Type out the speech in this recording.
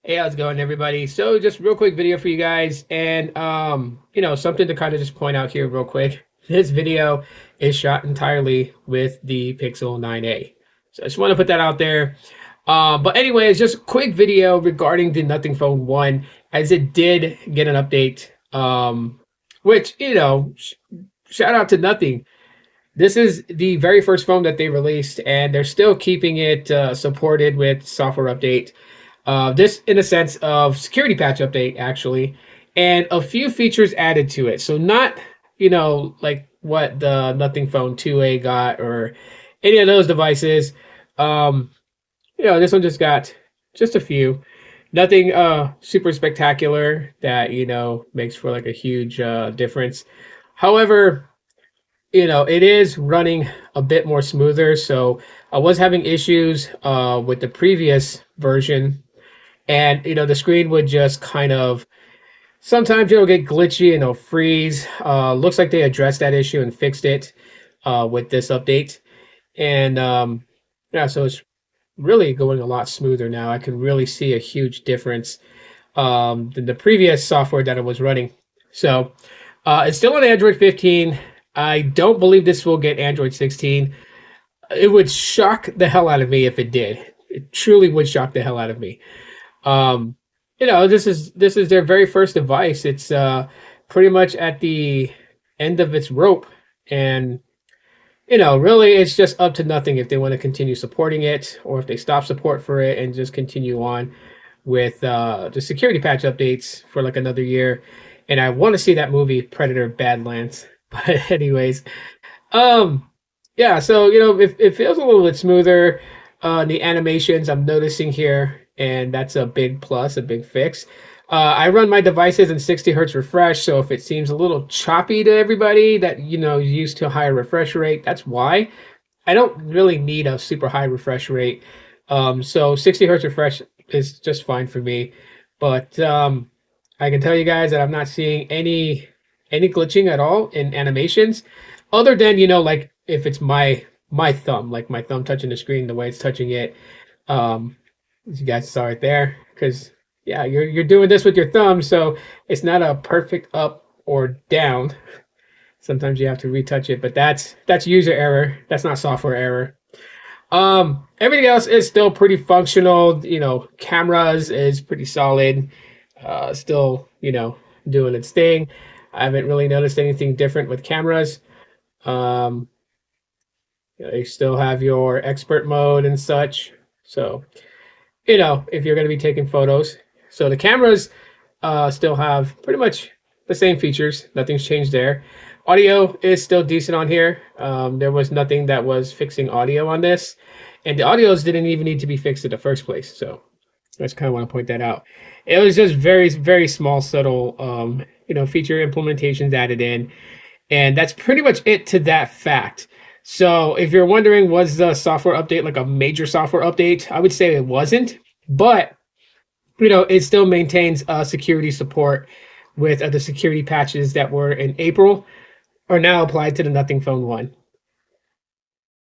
Hey, how's it going, everybody? So just real quick video for you guys, and something to kind of just point out here real quick. This video is shot entirely with the Pixel 9a. So I just want to put that out there. But anyways, just a quick video regarding the Nothing Phone 1, as it did get an update. Which, shout out to Nothing. This is the very first phone that they released, and they're still keeping it supported with software update. This in a sense of security patch update, actually, and a few features added to it. So not, like what the Nothing Phone 2A got or any of those devices. This one just got just a few. Nothing super spectacular that, makes for like a huge difference. However, it is running a bit more smoother. So I was having issues with the previous version, and the screen would just kind of sometimes it'll get glitchy and it'll freeze. Looks like they addressed that issue and fixed it with this update. And yeah, so it's really going a lot smoother now. I can really see a huge difference than the previous software that it was running. So it's still on Android 15. I don't believe this will get Android 16. It would shock the hell out of me if it did. It truly would shock the hell out of me. Um, this is their very first device. It's pretty much at the end of its rope, and really, it's just up to Nothing if they want to continue supporting it, or if they stop support for it and just continue on with the security patch updates for like another year. And I want to see that movie Predator Badlands. But anyways, yeah. So it feels a little bit smoother. The animations I'm noticing here, and that's a big plus, a big fix. I run my devices in 60 hertz refresh, so if it seems a little choppy to everybody that is used to a higher refresh rate, that's why. I don't really need a super high refresh rate, so 60 hertz refresh is just fine for me. But I can tell you guys that I'm not seeing any glitching at all in animations, other than like if it's my thumb, like my thumb touching the screen, the way it's touching it. As you guys saw it there, because yeah, you're doing this with your thumb, so it's not a perfect up or down. Sometimes you have to retouch it, but that's user error. That's not software error. Everything else is still pretty functional. Cameras is pretty solid. Still, doing its thing. I haven't really noticed anything different with cameras. Um, you still have your expert mode and such. So, if you're going to be taking photos. So the cameras still have pretty much the same features. Nothing's changed there. Audio is still decent on here. There was nothing that was fixing audio on this. And the audios didn't even need to be fixed in the first place. So I just kind of want to point that out. It was just very, very small, subtle, feature implementations added in. And that's pretty much it to that fact. So if you're wondering, was the software update like a major software update? I would say it wasn't, but it still maintains security support with the security patches that were in April are now applied to the Nothing Phone 1.